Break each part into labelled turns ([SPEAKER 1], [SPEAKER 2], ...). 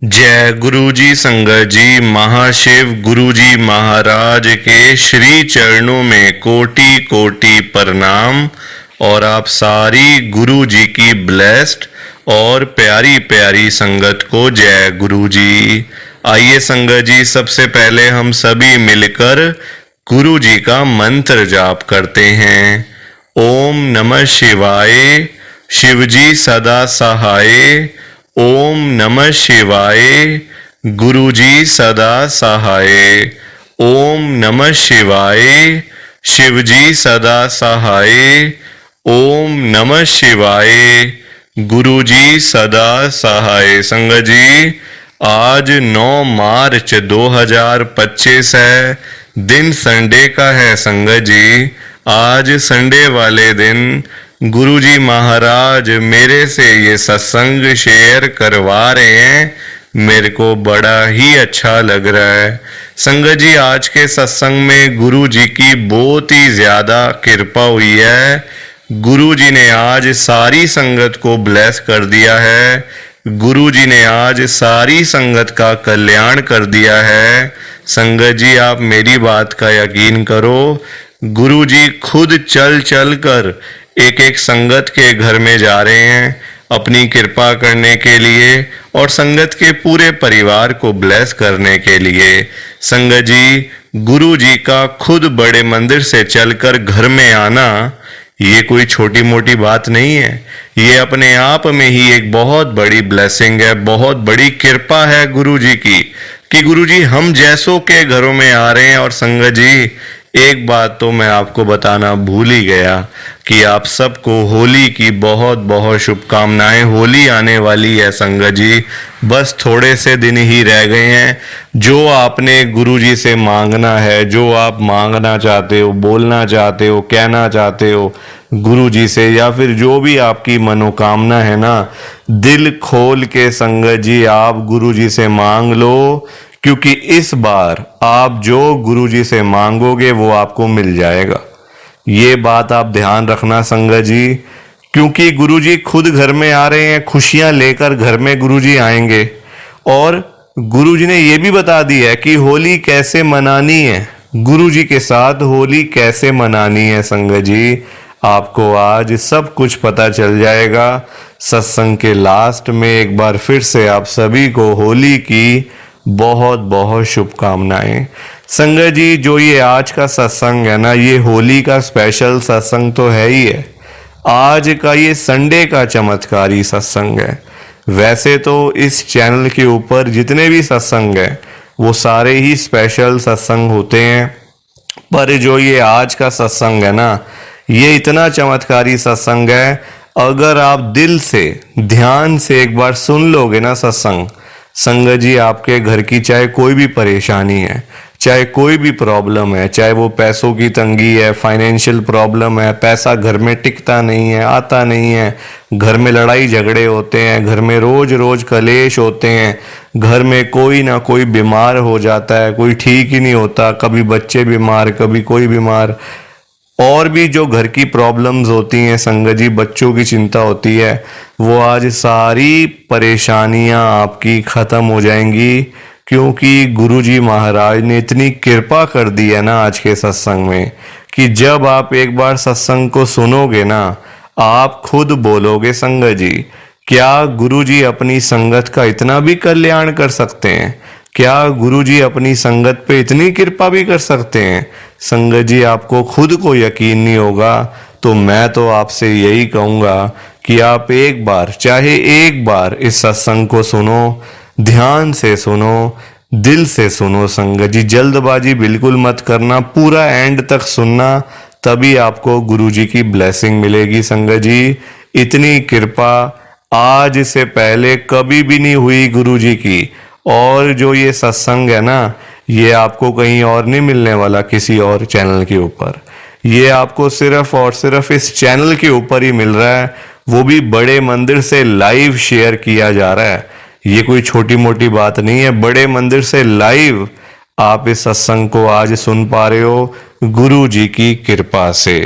[SPEAKER 1] जय गुरु जी। संगत जी, महाशिव गुरु जी महाराज के श्री चरणों में कोटि कोटि प्रणाम। और आप सारी गुरु जी की ब्लेस्ड और प्यारी प्यारी संगत को जय गुरु जी। आइए संगत जी, सबसे पहले हम सभी मिलकर गुरु जी का मंत्र जाप करते हैं। ओम नमः शिवाय, शिव जी सदा सहाय। ओम नमः शिवाय, गुरु जी सदा सहाय। ओम नमः शिवाय, शिव जी सदा सहाय। ओम नमः शिवाय, गुरु जी सदा सहाय। संगत जी, आज 9 मार्च 2025 है, दिन संडे का है। संगत जी, आज संडे वाले दिन गुरु जी महाराज मेरे से ये सत्संग शेयर करवा रहे हैं। मेरे को बड़ा ही अच्छा लग रहा है। संगत जी, आज के सत्संग में गुरु जी की बहुत ही ज्यादा कृपा हुई है। गुरु जी ने आज सारी संगत को ब्लेस कर दिया है। गुरु जी ने आज सारी संगत का कल्याण कर दिया है। संगत जी, आप मेरी बात का यकीन करो, गुरु जी खुद चल चल कर एक एक संगत के घर में जा रहे हैं अपनी कृपा करने के लिए और संगत के पूरे परिवार को ब्लेस करने के लिए। संगत जी, गुरु जी का खुद बड़े मंदिर से चलकर घर में आना ये कोई छोटी मोटी बात नहीं है। ये अपने आप में ही एक बहुत बड़ी ब्लेसिंग है, बहुत बड़ी कृपा है गुरु जी की कि गुरु जी हम जैसों के घरों में आ रहे हैं। और संगत जी, एक बात तो मैं आपको बताना भूल ही गया कि आप सबको होली की बहुत बहुत शुभकामनाएं। होली आने वाली है संगत जी, बस थोड़े से दिन ही रह गए हैं। जो आपने गुरुजी से मांगना है, जो आप मांगना चाहते हो, बोलना चाहते हो, कहना चाहते हो गुरुजी से, या फिर जो भी आपकी मनोकामना है ना, दिल खोल के संगत जी आप गुरुजी से मांग लो, क्योंकि इस बार आप जो गुरुजी से मांगोगे वो आपको मिल जाएगा। ये बात आप ध्यान रखना संगत जी, क्योंकि गुरुजी खुद घर में आ रहे हैं, खुशियां लेकर घर में गुरुजी आएंगे। और गुरुजी ने ये भी बता दिया है कि होली कैसे मनानी है, गुरुजी के साथ होली कैसे मनानी है। संगत जी, आपको आज सब कुछ पता चल जाएगा। सत्संग के लास्ट में एक बार फिर से आप सभी को होली की बहुत बहुत शुभकामनाएं। संगत जी, जो ये आज का सत्संग है ना, ये होली का स्पेशल सत्संग तो है ही है। आज का ये संडे का चमत्कारी सत्संग है। वैसे तो इस चैनल के ऊपर जितने भी सत्संग हैं वो सारे ही स्पेशल सत्संग होते हैं, पर जो ये आज का सत्संग है ना, ये इतना चमत्कारी सत्संग है। अगर आप दिल से ध्यान से एक बार सुन लोगे ना सत्संग, संगत जी आपके घर की चाहे कोई भी परेशानी है, चाहे कोई भी प्रॉब्लम है, चाहे वो पैसों की तंगी है, फाइनेंशियल प्रॉब्लम है, पैसा घर में टिकता नहीं है, आता नहीं है, घर में लड़ाई झगड़े होते हैं, घर में रोज रोज कलेश होते हैं, घर में कोई ना कोई बीमार हो जाता है, कोई ठीक ही नहीं होता, कभी बच्चे बीमार, कभी कोई बीमार, और भी जो घर की प्रॉब्लम्स होती हैं संगत जी, बच्चों की चिंता होती है, वो आज सारी परेशानियां आपकी खत्म हो जाएंगी, क्योंकि गुरुजी महाराज ने इतनी कृपा कर दी है ना आज के सत्संग में कि जब आप एक बार सत्संग को सुनोगे ना, आप खुद बोलोगे संगत जी, क्या गुरुजी अपनी संगत का इतना भी कल्याण कर सकते हैं? क्या गुरुजी अपनी संगत पे इतनी कृपा भी कर सकते हैं? संगत जी, आपको खुद को यकीन नहीं होगा तो मैं तो आपसे यही कहूँगा कि आप एक बार, चाहे एक बार इस सत्संग को सुनो, ध्यान से सुनो, दिल से सुनो। संगत जी, जल्दबाजी बिल्कुल मत करना, पूरा एंड तक सुनना, तभी आपको गुरुजी की ब्लेसिंग मिलेगी। संगत जी, इतनी कृपा आज से पहले कभी भी नहीं हुई गुरुजी की। और जो ये सत्संग है ना, ये आपको कहीं और नहीं मिलने वाला, किसी और चैनल के ऊपर। ये आपको सिर्फ और सिर्फ इस चैनल के ऊपर ही मिल रहा है, वो भी बड़े मंदिर से लाइव शेयर किया जा रहा है। ये कोई छोटी मोटी बात नहीं है, बड़े मंदिर से लाइव आप इस सत्संग को आज सुन पा रहे हो गुरु जी की कृपा से।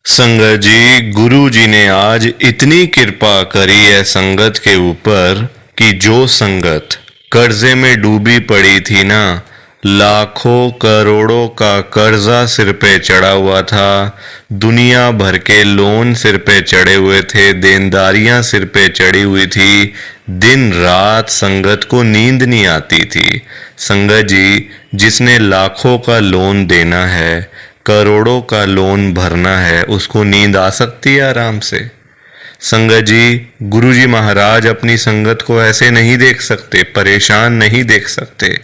[SPEAKER 1] संगत जी, गुरु जी ने आज इतनी कृपा करी है संगत के ऊपर कि जो संगत कर्जे में डूबी पड़ी थी ना, लाखों करोड़ों का कर्जा सिर पे चढ़ा हुआ था, दुनिया भर के लोन सिर पे चढ़े हुए थे, देनदारियां सिर पे चढ़ी हुई थी, दिन रात संगत को नींद नहीं आती थी। संगत जी, जिसने लाखों का लोन देना है, करोड़ों का लोन भरना है, उसको नींद आ सकती है आराम से? संगत जी, गुरुजी महाराज अपनी संगत को ऐसे नहीं देख सकते, परेशान नहीं देख सकते।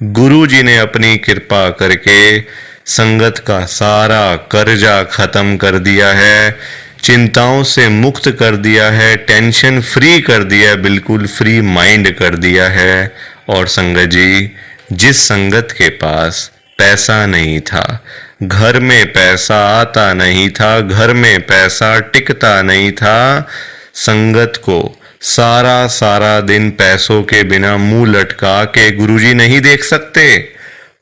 [SPEAKER 1] गुरुजी ने अपनी कृपा करके संगत का सारा कर्जा खत्म कर दिया है, चिंताओं से मुक्त कर दिया है, टेंशन फ्री कर दिया है, बिल्कुल फ्री माइंड कर दिया है। और संगत जी, जिस संगत के पास पैसा नहीं था, घर में पैसा आता नहीं था, घर में पैसा टिकता नहीं था, संगत को सारा सारा दिन पैसों के बिना मुंह लटका के गुरुजी नहीं देख सकते।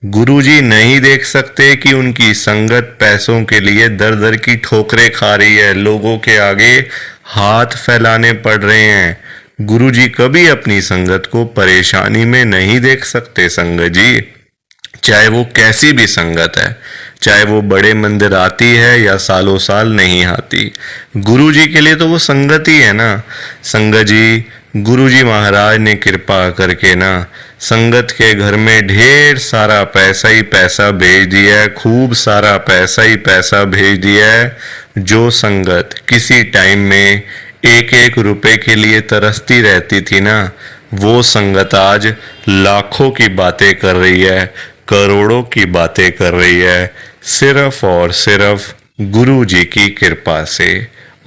[SPEAKER 1] गुरुजी नहीं देख सकते कि उनकी संगत पैसों के लिए दर दर की ठोकरें खा रही है, लोगों के आगे हाथ फैलाने पड़ रहे हैं। गुरुजी कभी अपनी संगत को परेशानी में नहीं देख सकते। संगत जी, चाहे वो कैसी भी संगत है, चाहे वो बड़े मंदिर आती है या सालों साल नहीं आती, गुरुजी के लिए तो वो संगत ही है ना। संगत जी, गुरुजी महाराज ने कृपा करके ना संगत के घर में ढेर सारा पैसा ही पैसा भेज दिया है, खूब सारा पैसा ही पैसा भेज दिया है। जो संगत किसी टाइम में एक एक रुपए के लिए तरसती रहती थी ना, वो संगत आज लाखों की बातें कर रही है, करोड़ों की बातें कर रही है, सिर्फ और सिर्फ गुरु जी की कृपा से।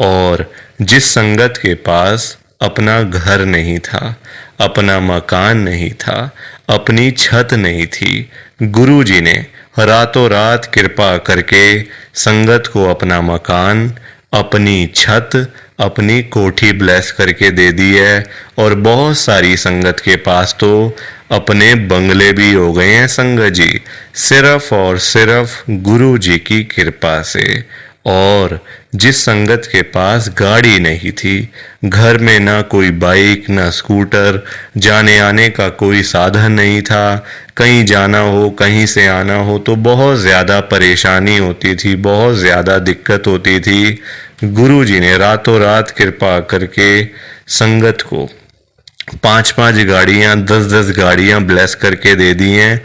[SPEAKER 1] और जिस संगत के पास अपना घर नहीं था, अपना मकान नहीं था, अपनी छत नहीं थी, गुरु जी ने रातों रात कृपा करके संगत को अपना मकान, अपनी छत, अपनी कोठी ब्लेस करके दे दी है। और बहुत सारी संगत के पास तो अपने बंगले भी हो गए हैं संगत जी, सिर्फ और सिर्फ गुरु जी की कृपा से। और जिस संगत के पास गाड़ी नहीं थी, घर में ना कोई बाइक ना स्कूटर, जाने आने का कोई साधन नहीं था, कहीं जाना हो कहीं से आना हो तो बहुत ज़्यादा परेशानी होती थी, बहुत ज़्यादा दिक्कत होती थी, गुरु जी ने रातों रात कृपा करके संगत को 5-5 गाड़ियां, 10-10 गाड़ियां ब्लेस करके दे दी हैं।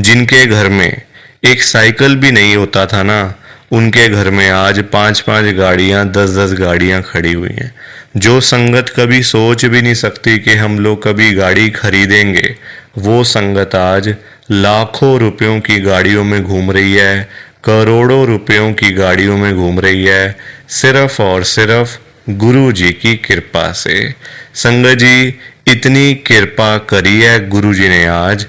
[SPEAKER 1] जिनके घर में एक साइकिल भी नहीं होता था ना, उनके घर में आज 5-5 गाड़ियां, 10-10 गाड़ियां खड़ी हुई हैं। जो संगत कभी सोच भी नहीं सकती कि हम लोग कभी गाड़ी खरीदेंगे, वो संगत आज लाखों रुपयों की गाड़ियों में घूम रही है, करोड़ों रुपयों की गाड़ियों में घूम रही है, सिर्फ और सिर्फ गुरु जी की कृपा से। संगत जी, इतनी कृपा करी है गुरु जी ने आज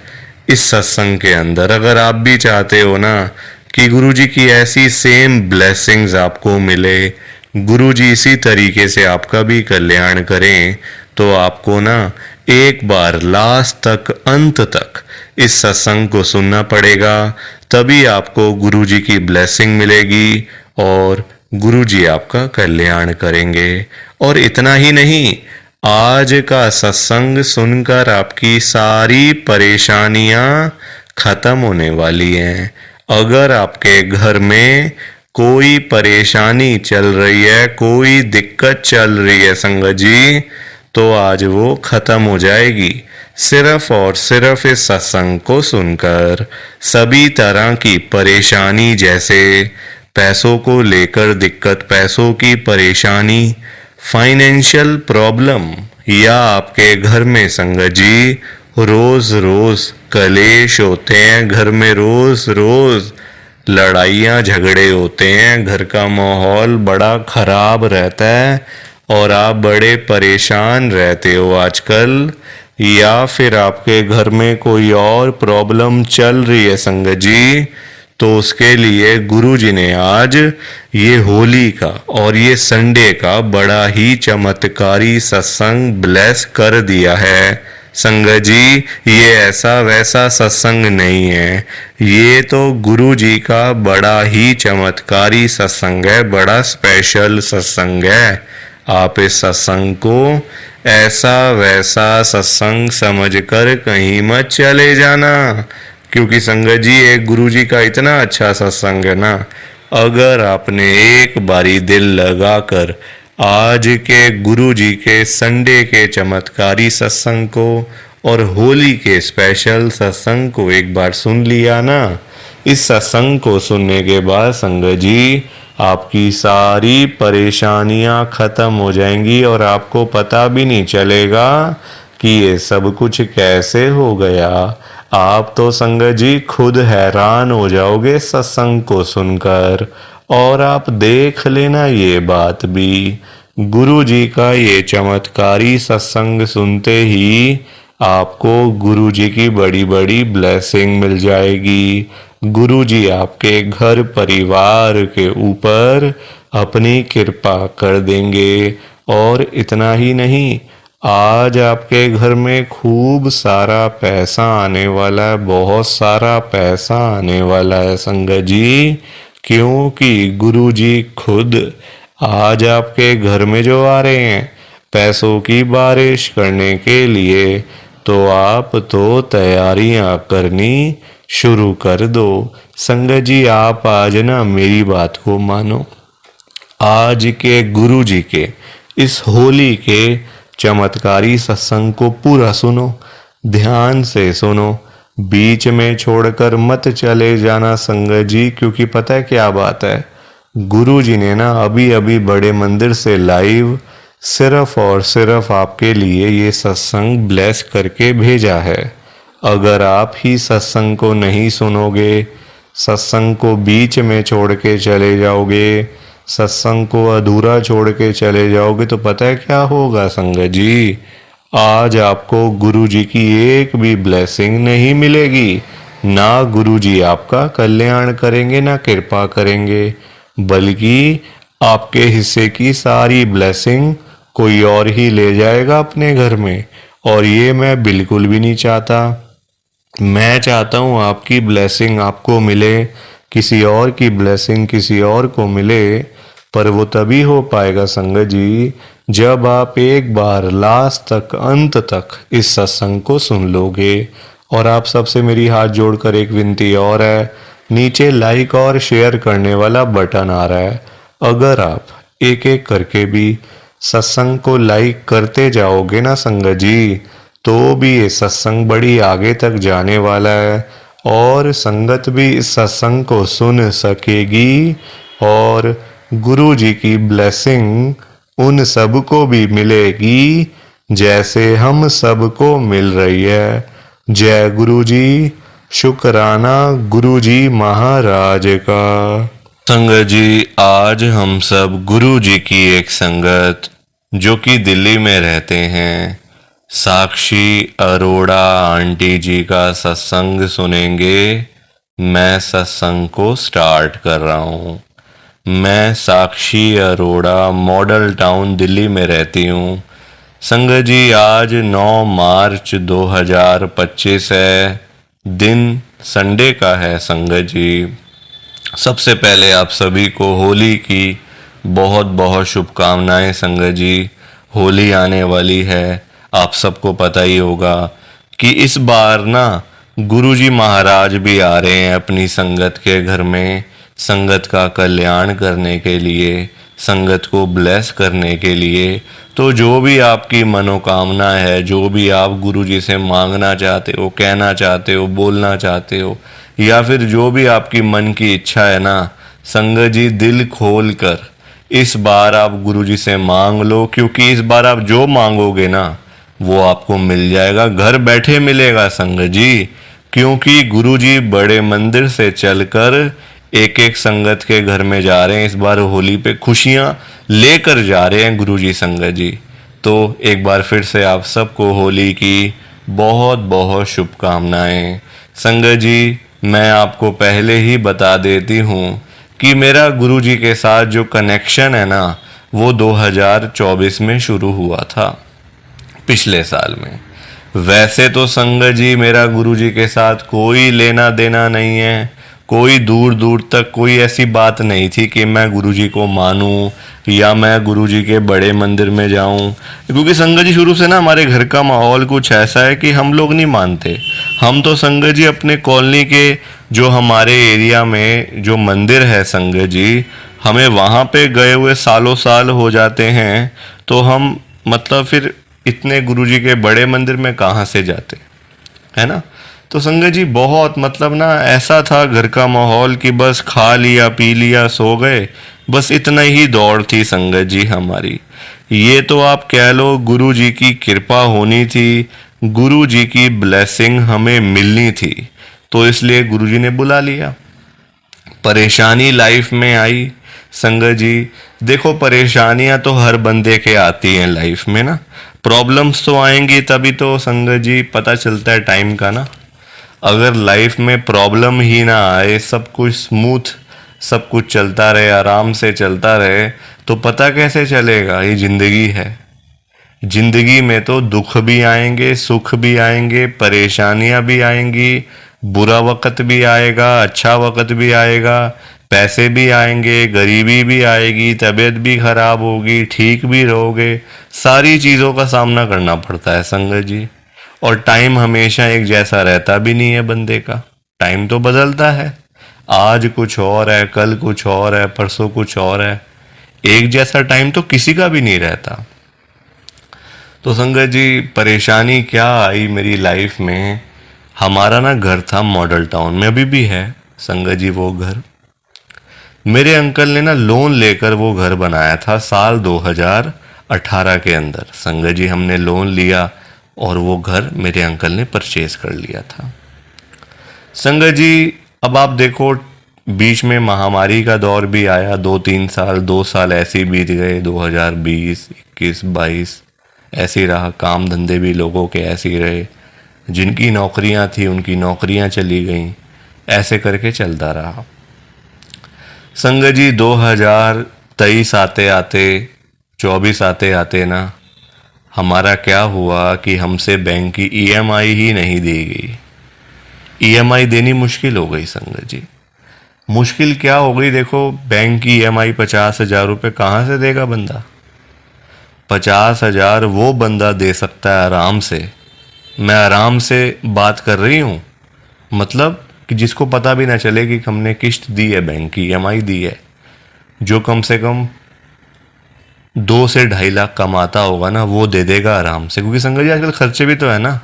[SPEAKER 1] इस सत्संग के अंदर। अगर आप भी चाहते हो ना कि गुरु जी की ऐसी सेम ब्लेसिंग्स आपको मिले, गुरु जी इसी तरीके से आपका भी कल्याण करें, तो आपको ना एक बार लास्ट तक, अंत तक इस सत्संग को सुनना पड़ेगा, तभी आपको गुरु जी की ब्लेसिंग मिलेगी और गुरु जी आपका कल्याण करेंगे। और इतना ही नहीं, आज का सत्संग सुनकर आपकी सारी परेशानियां खत्म होने वाली हैं। अगर आपके घर में कोई परेशानी चल रही है, कोई दिक्कत चल रही है संगत जी, तो आज वो खत्म हो जाएगी सिर्फ और सिर्फ इस सत्संग को सुनकर। सभी तरह की परेशानी, जैसे पैसों को लेकर दिक्कत, पैसों की परेशानी, फाइनेंशियल प्रॉब्लम, या आपके घर में संगत जी रोज रोज कलेश होते हैं, घर में रोज रोज लड़ाइयाँ झगड़े होते हैं, घर का माहौल बड़ा खराब रहता है और आप बड़े परेशान रहते हो आजकल, या फिर आपके घर में कोई और प्रॉब्लम चल रही है संगत जी, तो उसके लिए गुरु जी ने आज ये होली का और ये संडे का बड़ा ही चमत्कारी सत्संग ब्लेस कर दिया है। संगत जी, ये ऐसा वैसा सत्संग नहीं है, ये तो गुरु जी का बड़ा ही चमत्कारी सत्संग है, बड़ा स्पेशल सत्संग है। आप इस सत्संग को ऐसा वैसा सत्संग समझकर कहीं मत चले जाना, क्योंकि संगत जी एक गुरु जी का इतना अच्छा सत्संग है ना, अगर आपने एक बारी दिल लगाकर आज के गुरु जी के संडे के चमत्कारी सत्संग को और होली के स्पेशल सत्संग को एक बार सुन लिया ना, इस सत्संग को सुनने के बाद संगत जी आपकी सारी परेशानियां खत्म हो जाएंगी और आपको पता भी नहीं चलेगा कि ये सब कुछ कैसे हो गया। आप तो संगत जी खुद हैरान हो जाओगे सत्संग को सुनकर। और आप देख लेना ये बात भी, गुरु जी का ये चमत्कारी सत्संग सुनते ही आपको गुरु जी की बड़ी बड़ी ब्लेसिंग मिल जाएगी। गुरु जी आपके घर परिवार के ऊपर अपनी कृपा कर देंगे। और इतना ही नहीं, आज आपके घर में खूब सारा पैसा आने वाला है, बहुत सारा पैसा आने वाला है संगत जी, क्योंकि गुरु जी खुद आज आपके घर में जो आ रहे हैं पैसों की बारिश करने के लिए, तो आप तो तैयारियां करनी शुरू कर दो। संगत जी आप आज ना मेरी बात को मानो, आज के गुरु जी के इस होली के चमत्कारी सत्संग को पूरा सुनो, ध्यान से सुनो, बीच में छोड़कर मत चले जाना संगत जी, क्योंकि पता है क्या बात है, गुरु जी ने ना अभी अभी बड़े मंदिर से लाइव सिर्फ और सिर्फ आपके लिए ये सत्संग ब्लेस करके भेजा है। अगर आप ही सत्संग को नहीं सुनोगे, सत्संग को बीच में छोड़ के चले जाओगे, सत्संग को अधूरा छोड़ के चले जाओगे, तो पता है क्या होगा संगत जी, आज आपको गुरु जी की एक भी ब्लेसिंग नहीं मिलेगी। ना गुरु जी आपका कल्याण करेंगे, ना कृपा करेंगे, बल्कि आपके हिस्से की सारी ब्लेसिंग कोई और ही ले जाएगा अपने घर में। और ये मैं बिल्कुल भी नहीं चाहता। मैं चाहता हूँ आपकी ब्लेसिंग आपको मिले, किसी और की ब्लेसिंग किसी और को मिले, पर वो तभी हो पाएगा संगत जी जब आप एक बार लास्ट तक अंत तक इस सत्संग को सुन लोगे। और आप सबसे मेरी हाथ जोड़कर एक विनती और है, नीचे लाइक और शेयर करने वाला बटन आ रहा है, अगर आप एक एक करके भी सत्संग को लाइक करते जाओगे ना संगत जी, तो भी ये सत्संग बड़ी आगे तक जाने वाला है और संगत भी इस सत्संग को सुन सकेगी और गुरु जी की ब्लेसिंग उन सबको भी मिलेगी जैसे हम सबको मिल रही है। जय गुरु जी, शुक्राना गुरु जी महाराज का। संगत जी आज हम सब गुरु जी की एक संगत जो कि दिल्ली में रहते हैं, साक्षी अरोड़ा आंटी जी का सत्संग सुनेंगे। मैं सत्संग को स्टार्ट कर रहा हूँ। मैं साक्षी अरोड़ा मॉडल टाउन दिल्ली में रहती हूँ। संगत जी आज 9 मार्च 2025 है, दिन संडे का है। संगत जी सबसे पहले आप सभी को होली की बहुत बहुत शुभकामनाएं। संगत जी होली आने वाली है, आप सबको पता ही होगा कि इस बार ना गुरुजी महाराज भी आ रहे हैं अपनी संगत के घर में, संगत का कल्याण करने के लिए, संगत को ब्लेस करने के लिए। तो जो भी आपकी मनोकामना है, जो भी आप गुरुजी से मांगना चाहते हो, कहना चाहते हो, बोलना चाहते हो, या फिर जो भी आपकी मन की इच्छा है ना, संगत जी दिल खोल कर इस बार आप गुरुजी से मांग लो, क्योंकि इस बार आप जो मांगोगे ना वो आपको मिल जाएगा, घर बैठे मिलेगा संगत जी। क्योंकि गुरुजी बड़े मंदिर से चलकर एक एक संगत के घर में जा रहे हैं, इस बार होली पे खुशियां लेकर जा रहे हैं गुरुजी संगत जी। तो एक बार फिर से आप सबको होली की बहुत बहुत शुभकामनाएं। संगत जी मैं आपको पहले ही बता देती हूँ कि मेरा गुरुजी के साथ जो कनेक्शन है ना, वो 2024 में शुरू हुआ था, पिछले साल में। वैसे तो संगत जी मेरा गुरुजी के साथ कोई लेना देना नहीं है, कोई दूर दूर तक कोई ऐसी बात नहीं थी कि मैं गुरुजी को मानूं या मैं गुरुजी के बड़े मंदिर में जाऊं, क्योंकि संगत जी शुरू से ना हमारे घर का माहौल कुछ ऐसा है कि हम लोग नहीं मानते। हम तो संगत जी अपने कॉलोनी के जो हमारे एरिया में जो मंदिर है संगत जी, हमें वहाँ पे गए हुए सालों साल हो जाते हैं, तो हम मतलब फिर इतने गुरुजी के बड़े मंदिर में कहाँ से जाते, है ना। तो संगत जी बहुत मतलब ना ऐसा था घर का माहौल कि बस खा लिया पी लिया सो गए, बस इतना ही दौड़ थी संगत जी हमारी। ये तो आप कह लो गुरु जी की कृपा होनी थी, गुरु जी की ब्लेसिंग हमें मिलनी थी, तो इसलिए गुरु जी ने बुला लिया। परेशानी लाइफ में आई संगत जी, देखो परेशानियां तो हर बंदे के आती हैं लाइफ में ना, प्रॉब्लम्स तो आएंगी तभी तो संगत जी पता चलता है टाइम का ना। अगर लाइफ में प्रॉब्लम ही ना आए, सब कुछ स्मूथ सब कुछ चलता रहे, आराम से चलता रहे, तो पता कैसे चलेगा, ये जिंदगी है। जिंदगी में तो दुख भी आएंगे, सुख भी आएंगे, परेशानियां भी आएंगी, बुरा वक्त भी आएगा, अच्छा वक्त भी आएगा, पैसे भी आएंगे, गरीबी भी आएगी, तबीयत भी खराब होगी, ठीक भी रहोगे, सारी चीज़ों का सामना करना पड़ता है संगत जी। और टाइम हमेशा एक जैसा रहता भी नहीं है बंदे का, टाइम तो बदलता है, आज कुछ और है, कल कुछ और है, परसों कुछ और है, एक जैसा टाइम तो किसी का भी नहीं रहता। तो संगत जी परेशानी क्या आई मेरी लाइफ में, हमारा ना घर था मॉडल टाउन में, अभी भी है संगत जी वो घर। मेरे अंकल ने ना लोन लेकर वो घर बनाया था साल 2018 के अंदर संगत जी, हमने लोन लिया और वो घर मेरे अंकल ने परचेज कर लिया था संगत जी। अब आप देखो बीच में महामारी का दौर भी आया, 2-3 साल 2 साल ऐसे ही बीत गए, 2020 21 22 ऐसे ही रहा, काम धंधे भी लोगों के ऐसे ही रहे, जिनकी नौकरियां थी उनकी नौकरियां चली गईं, ऐसे करके चलता रहा संगत जी। 2023 आते आते 24 आते आते ना हमारा क्या हुआ कि हमसे बैंक की ईएमआई ही नहीं दी गई, ईएमआई देनी मुश्किल हो गई संगत जी। मुश्किल क्या हो गई, देखो बैंक की ईएमआई 50,000 रुपये कहाँ से देगा बंदा, 50,000 वो बंदा दे सकता है आराम से, मैं आराम से बात कर रही हूँ, मतलब कि जिसको पता भी ना चले कि हमने किस्त दी है, बैंक की ईएमआई दी है, जो कम से कम 2 से 2.5 लाख कमाता होगा ना वो दे देगा आराम से, क्योंकि संगत जी आजकल खर्चे भी तो है ना,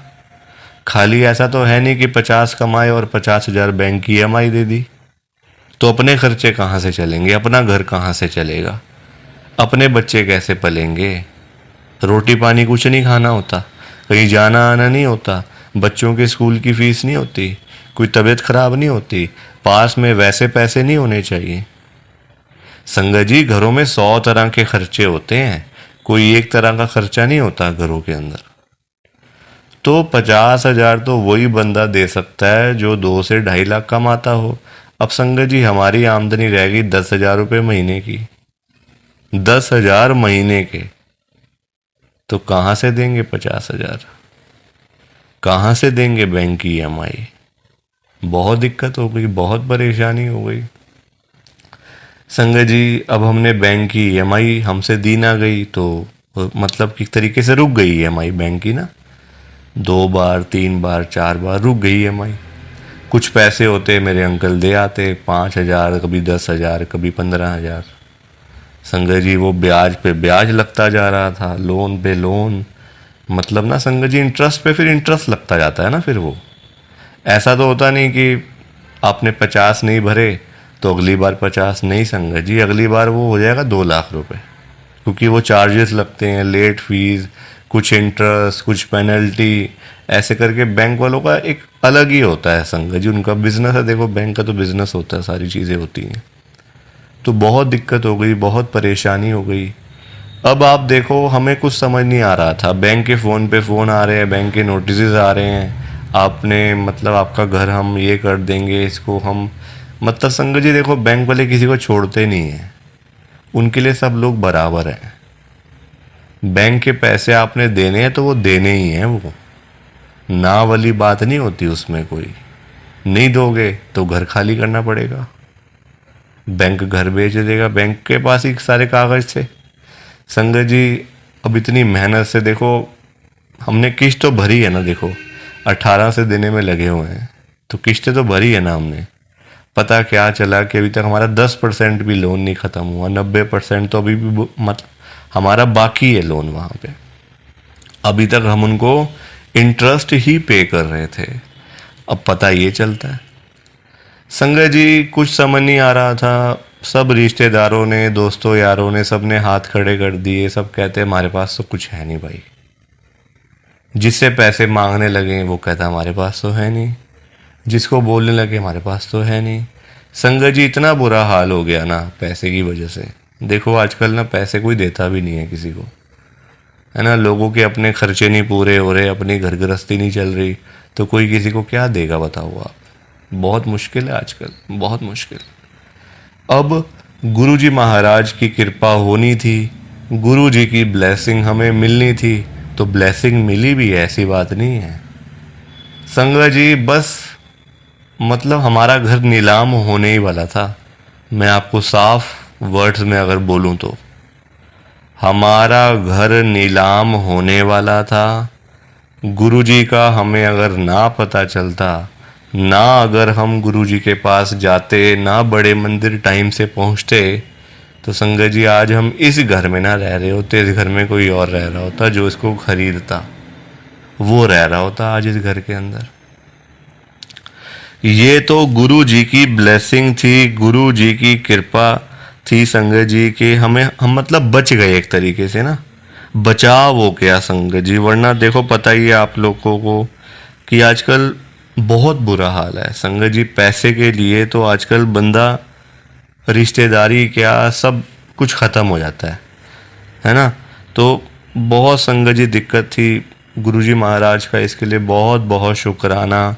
[SPEAKER 1] खाली ऐसा तो है नहीं कि 50 कमाए और 50,000 बैंक की ईएमआई दे दी। तो अपने खर्चे कहाँ से चलेंगे, अपना घर कहाँ से चलेगा, अपने बच्चे कैसे पलेंगे, रोटी पानी कुछ नहीं खाना होता, कहीं जाना आना नहीं होता, बच्चों के स्कूल की फीस नहीं होती, कोई तबीयत खराब नहीं होती, पास में वैसे पैसे नहीं होने चाहिए संगत जी। घरों में 100 तरह के खर्चे होते हैं, कोई एक तरह का खर्चा नहीं होता घरों के अंदर। तो 50,000 तो वही बंदा दे सकता है जो 2 से 2.5 लाख कमाता हो। अब संगत जी हमारी आमदनी रहेगी 10,000 रुपये महीने की, 10,000 महीने के, तो कहाँ से देंगे 50,000, कहाँ से देंगे बैंक की ईएमआई, बहुत दिक्कत हो गई, बहुत परेशानी हो गई संगत जी। अब हमने बैंक की ईएमआई हमसे दी ना गई तो मतलब किस तरीके से रुक गई ईएमआई बैंक की ना, 2 बार 3 बार 4 बार रुक गई ईएमआई। कुछ पैसे होते मेरे अंकल दे आते, 5,000 कभी 10,000 कभी 15,000 संगत जी, वो ब्याज पे ब्याज लगता जा रहा था, लोन पे लोन, मतलब ना संगत जी इंटरेस्ट पे फिर इंटरेस्ट लगता जाता है ना, फिर वो ऐसा तो होता नहीं कि आपने 50 नहीं भरे तो अगली बार 50 नहीं संगत जी, अगली बार वो हो जाएगा 2 लाख रुपए, क्योंकि वो चार्जेस लगते हैं, लेट फीस, कुछ इंटरेस्ट, कुछ पेनल्टी, ऐसे करके बैंक वालों का एक अलग ही होता है संगत जी, उनका बिजनेस है, देखो बैंक का तो बिजनेस होता है, सारी चीज़ें होती हैं। तो बहुत दिक्कत हो गई, बहुत परेशानी हो गई। अब आप देखो हमें कुछ समझ नहीं आ रहा था, बैंक के फ़ोन पे फ़ोन आ रहे हैं, बैंक के नोटिस आ रहे हैं, आपने मतलब आपका घर हम ये कर देंगे, इसको हम मतलब संगत जी देखो बैंक वाले किसी को छोड़ते नहीं हैं, उनके लिए सब लोग बराबर हैं। बैंक के पैसे आपने देने हैं तो वो देने ही हैं, वो ना वाली बात नहीं होती उसमें कोई। नहीं दोगे तो घर खाली करना पड़ेगा, बैंक घर बेच देगा, बैंक के पास ही सारे कागज थे। संगत जी अब इतनी मेहनत से देखो, हमने किस्त तो भरी है ना, देखो 18 से देने में लगे हुए हैं, तो किस्तें तो भरी है ना हमने। पता क्या चला कि अभी तक हमारा 10% भी लोन नहीं ख़त्म हुआ, 90% तो अभी भी मतलब हमारा बाकी है लोन वहाँ पे। अभी तक हम उनको इंटरेस्ट ही पे कर रहे थे, अब पता ये चलता है। संगत जी कुछ समझ नहीं आ रहा था, सब रिश्तेदारों ने, दोस्तों यारों ने, सब ने हाथ खड़े कर दिए, सब कहते हमारे पास तो कुछ है नहीं भाई। जिससे पैसे मांगने लगे वो कहता हमारे पास तो है नहीं, जिसको बोलने लगे हमारे पास तो है नहीं। संगत जी इतना बुरा हाल हो गया ना पैसे की वजह से। देखो आजकल ना पैसे कोई देता भी नहीं है किसी को, है ना। लोगों के अपने खर्चे नहीं पूरे हो रहे, अपनी घर गृहस्थी नहीं चल रही, तो कोई किसी को क्या देगा बताओ आप। बहुत मुश्किल है आजकल, बहुत मुश्किल। अब गुरुजी महाराज की कृपा होनी थी, गुरुजी की ब्लेसिंग हमें मिलनी थी, तो ब्लेसिंग मिली भी है, ऐसी बात नहीं है। संगत जी बस मतलब हमारा घर नीलाम होने ही वाला था। मैं आपको साफ वर्ड्स में अगर बोलूं तो हमारा घर नीलाम होने वाला था। गुरुजी का हमें अगर ना पता चलता, ना अगर हम गुरुजी के पास जाते, ना बड़े मंदिर टाइम से पहुंचते, तो संगत जी आज हम इस घर में ना रह रहे होते, इस घर में कोई और रह रहा होता, जो इसको खरीदता वो रह रहा होता आज इस घर के अंदर। ये तो गुरु जी की ब्लेसिंग थी, गुरु जी की कृपा थी संगत जी के हम मतलब बच गए एक तरीके से ना, बचाव हो गया संगत जी। वरना देखो पता ही है आप लोगों को कि आजकल बहुत बुरा हाल है संगत जी। पैसे के लिए तो आजकल बंदा रिश्तेदारी क्या सब कुछ ख़त्म हो जाता है ना। तो बहुत संगत जी दिक्कत थी। गुरुजी महाराज का इसके लिए बहुत बहुत शुक्राना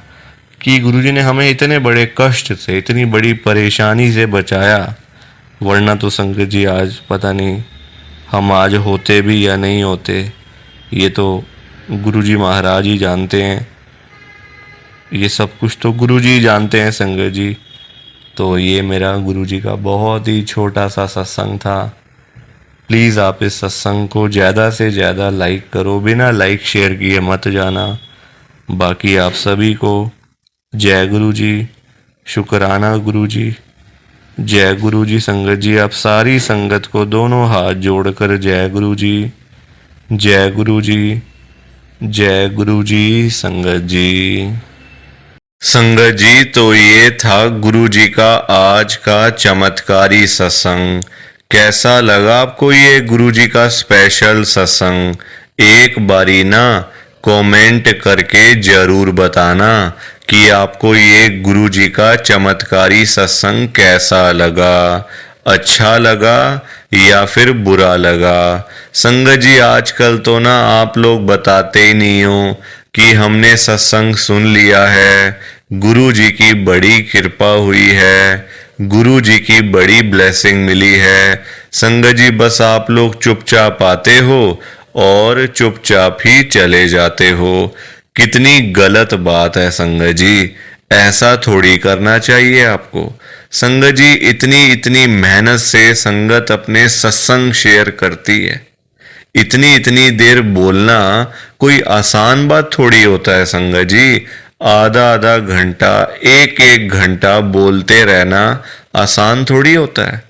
[SPEAKER 1] कि गुरुजी ने हमें इतने बड़े कष्ट से, इतनी बड़ी परेशानी से बचाया। वरना तो संगत जी आज पता नहीं हम आज होते भी या नहीं होते, ये तो गुरुजी महाराज ही जानते हैं। ये सब कुछ तो गुरुजी ही जानते हैं संगत जी। तो ये मेरा गुरुजी का बहुत ही छोटा सा सत्संग था। प्लीज़ आप इस सत्संग को ज़्यादा से ज़्यादा लाइक करो, बिना लाइक शेयर किए मत जाना। बाकी आप सभी को जय गुरु जी, शुक्राना गुरु जी, जय गुरु जी। संगत जी आप सारी संगत को दोनों हाथ जोड़कर जय गुरु जी, जय गुरु जी, जय गुरु जी। संगत जी, संगत जी तो ये था गुरु जी का आज का चमत्कारी सत्संग। कैसा लगा आपको ये गुरु जी का स्पेशल सत्संग? एक बारी ना कमेंट करके जरूर बताना कि आपको ये गुरु जी का चमत्कारी सत्संग कैसा लगा, अच्छा लगा या फिर बुरा लगा। संगत जी आजकल तो ना आप लोग बताते ही नहीं हो कि हमने सत्संग सुन लिया है, गुरु जी की बड़ी कृपा हुई है, गुरु जी की बड़ी ब्लेसिंग मिली है। संगत जी बस आप लोग चुपचाप आते हो और चुपचाप ही चले जाते हो। कितनी गलत बात है संगत जी, ऐसा थोड़ी करना चाहिए आपको। संगत जी इतनी इतनी मेहनत से संगत अपने सत्संग शेयर करती है, इतनी इतनी देर बोलना कोई आसान बात थोड़ी होता है संगत जी। आधा आधा घंटा, एक एक घंटा बोलते रहना आसान थोड़ी होता है,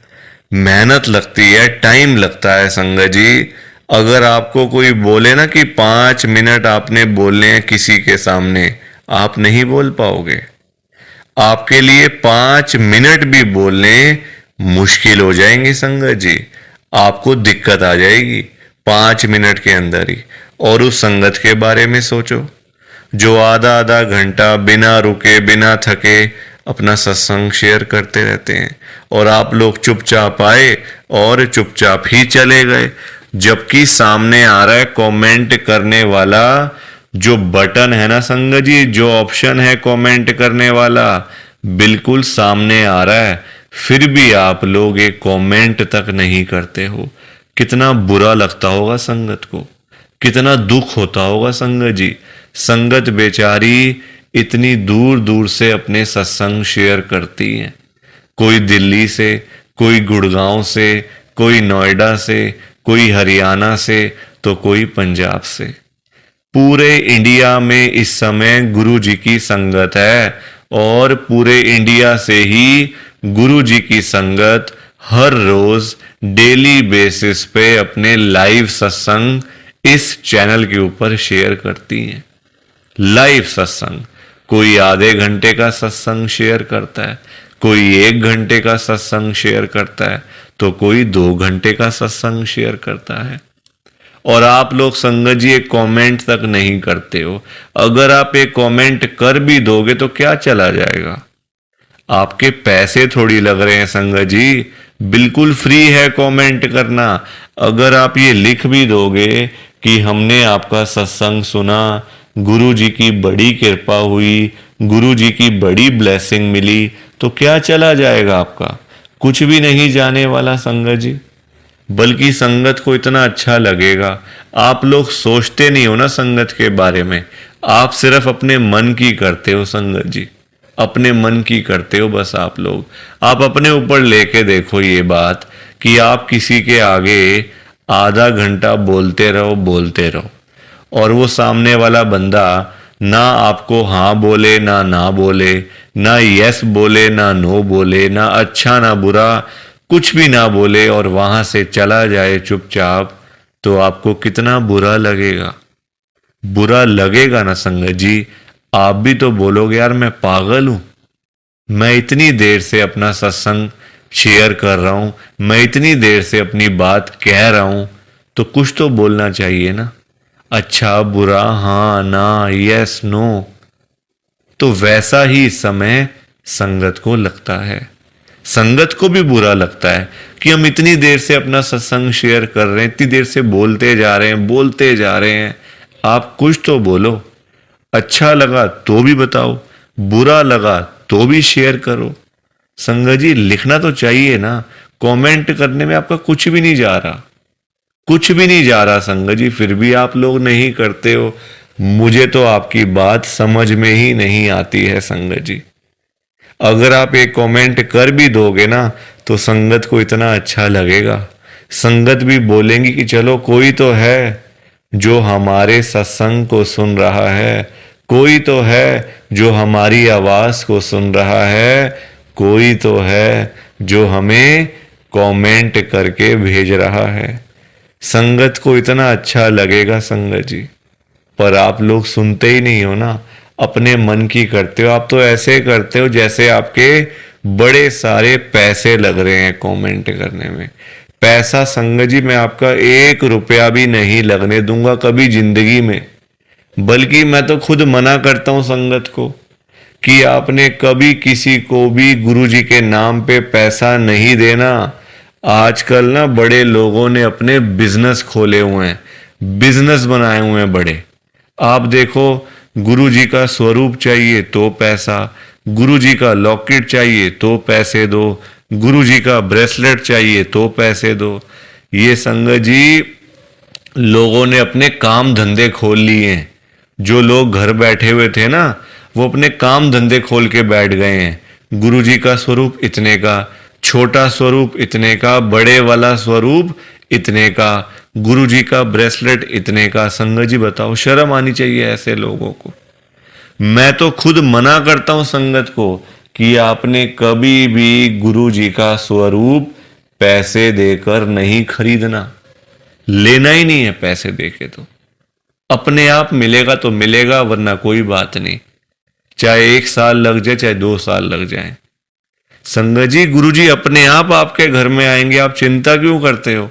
[SPEAKER 1] मेहनत लगती है, टाइम लगता है संगत जी। अगर आपको कोई बोले ना कि 5 मिनट आपने बोलने हैं किसी के सामने, आप नहीं बोल पाओगे। आपके लिए 5 मिनट भी बोलने मुश्किल हो जाएंगे संगत जी, आपको दिक्कत आ जाएगी 5 मिनट के अंदर ही। और उस संगत के बारे में सोचो जो आधा आधा घंटा बिना रुके बिना थके अपना सत्संग शेयर करते रहते हैं, और आप लोग चुपचाप आए और चुपचाप ही चले गए। जबकि सामने आ रहा है कमेंट करने वाला जो बटन है ना संगत जी, जो ऑप्शन है कमेंट करने वाला बिल्कुल सामने आ रहा है, फिर भी आप लोग एक कमेंट तक नहीं करते हो। कितना बुरा लगता होगा संगत को, कितना दुख होता होगा संगत जी। संगत बेचारी इतनी दूर दूर से अपने सत्संग शेयर करती हैं। कोई दिल्ली से, कोई गुड़गांव से, कोई नोएडा से, कोई हरियाणा से, तो कोई पंजाब से। पूरे इंडिया में इस समय गुरु जी की संगत है और पूरे इंडिया से ही गुरु जी की संगत हर रोज डेली बेसिस पे अपने लाइव सत्संग इस चैनल के ऊपर शेयर करती हैं। लाइव सत्संग, कोई आधे घंटे का सत्संग शेयर करता है, कोई 1 घंटे का सत्संग शेयर करता है, तो कोई 2 घंटे का सत्संग शेयर करता है। और आप लोग संगत जी एक कमेंट तक नहीं करते हो। अगर आप एक कमेंट कर भी दोगे तो क्या चला जाएगा? आपके पैसे थोड़ी लग रहे हैं संगत जी, बिल्कुल फ्री है कमेंट करना। अगर आप ये लिख भी दोगे कि हमने आपका सत्संग सुना, गुरु जी की बड़ी कृपा हुई, गुरु जी की बड़ी ब्लेसिंग मिली, तो क्या चला जाएगा आपका? कुछ भी नहीं जाने वाला संगत जी, बल्कि संगत को इतना अच्छा लगेगा। आप लोग सोचते नहीं हो ना संगत के बारे में, आप सिर्फ अपने मन की करते हो संगत जी, अपने मन की करते हो बस। आप अपने ऊपर लेके देखो ये बात कि आप किसी के आगे आधा घंटा बोलते रहो और वो सामने वाला बंदा ना आपको हाँ बोले ना बोले, ना यस बोले ना नो बोले, ना अच्छा ना बुरा, कुछ भी ना बोले और वहां से चला जाए चुपचाप, तो आपको कितना बुरा लगेगा? बुरा लगेगा ना संगत जी। आप भी तो बोलोगे यार मैं पागल हूं, मैं इतनी देर से अपना सत्संग शेयर कर रहा हूं, मैं इतनी देर से अपनी बात कह रहा हूं, तो कुछ तो बोलना चाहिए ना, अच्छा बुरा, हाँ ना, यस नो। तो वैसा ही इस समय संगत को लगता है। संगत को भी बुरा लगता है कि हम इतनी देर से अपना सत्संग शेयर कर रहे हैं, इतनी देर से बोलते जा रहे हैं। आप कुछ तो बोलो। अच्छा लगा तो भी बताओ, बुरा लगा तो भी शेयर करो। संगत जी लिखना तो चाहिए ना, कमेंट करने में आपका कुछ भी नहीं जा रहा, कुछ भी नहीं जा रहा संगत जी, फिर भी आप लोग नहीं करते हो। मुझे तो आपकी बात समझ में ही नहीं आती है संगत जी। अगर आप एक कमेंट कर भी दोगे ना तो संगत को इतना अच्छा लगेगा, संगत भी बोलेंगी कि चलो कोई तो है जो हमारे सत्संग को सुन रहा है, कोई तो है जो हमारी आवाज को सुन रहा है, कोई तो है जो हमें कमेंट करके भेज रहा है। संगत को इतना अच्छा लगेगा संगत जी, पर आप लोग सुनते ही नहीं हो ना, अपने मन की करते हो। आप तो ऐसे करते हो जैसे आपके बड़े सारे पैसे लग रहे हैं कमेंट करने में। पैसा संगत जी मैं आपका 1 रुपया भी नहीं लगने दूंगा कभी जिंदगी में, बल्कि मैं तो खुद मना करता हूं संगत को कि आपने कभी किसी को भी गुरु जी के नाम पे पैसा नहीं देना। आजकल ना बड़े लोगों ने अपने बिजनेस खोले हुए हैं, बिजनेस बनाए हुए हैं बड़े। आप देखो, गुरु जी का स्वरूप चाहिए तो पैसा, गुरु जी का लॉकेट चाहिए तो पैसे दो, गुरु जी का ब्रेसलेट चाहिए तो पैसे दो। ये संगत जी लोगों ने अपने काम धंधे खोल लिए हैं। जो लोग घर बैठे हुए थे ना, वो अपने काम धंधे खोल के बैठ गए हैं। गुरु जी का स्वरूप इतने का, छोटा स्वरूप इतने का, बड़े वाला स्वरूप इतने का, गुरु जी का ब्रेसलेट इतने का। संगत जी बताओ, शर्म आनी चाहिए ऐसे लोगों को। मैं तो खुद मना करता हूं संगत को कि आपने कभी भी गुरु जी का स्वरूप पैसे देकर नहीं खरीदना, लेना ही नहीं है पैसे देके। तो अपने आप मिलेगा तो मिलेगा, वरना कोई बात नहीं, चाहे 1 साल लग जाए चाहे 2 साल लग जाए। संगत जी गुरु जी अपने आप आपके घर में आएंगे, आप चिंता क्यों करते हो?